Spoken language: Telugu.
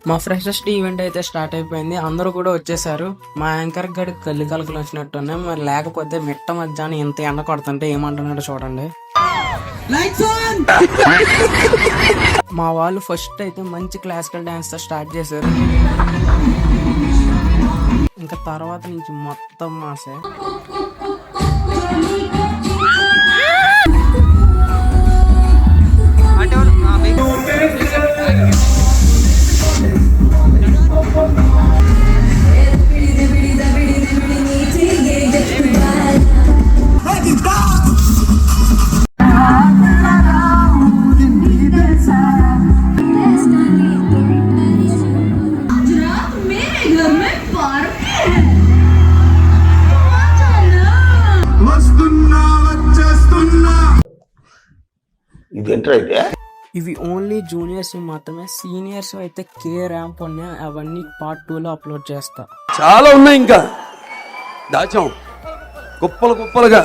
మా ఫ్రెషెస్ట్ ఈవెంట్ అయితే స్టార్ట్ అయిపోయింది. అందరూ కూడా వచ్చేసారు. మా యాంకర్ గడికి కళ్ళు కలకలు వచ్చినట్టున్నాయి. మరి లేకపోతే మిట్ట మధ్యాహ్నం ఇంత ఎండ కొడుతుంటే ఏమంటున్నాడో చూడండి. మా వాళ్ళు ఫస్ట్ అయితే మంచి క్లాసికల్ డాన్స్ తో స్టార్ట్ చేశారు. ఇంకా తర్వాత నుంచి మొత్తం మాసే. ఇవి ఓన్లీ జూనియర్స్ మాత్రమే. సీనియర్స్ అయితే కే ర్యాంప్ ఉన్నాయి. అవన్నీ పార్ట్ 2 లో అప్లోడ్ చేస్తా. చాలా ఉన్నాయి, ఇంకా దాచాం కుప్పలుగా.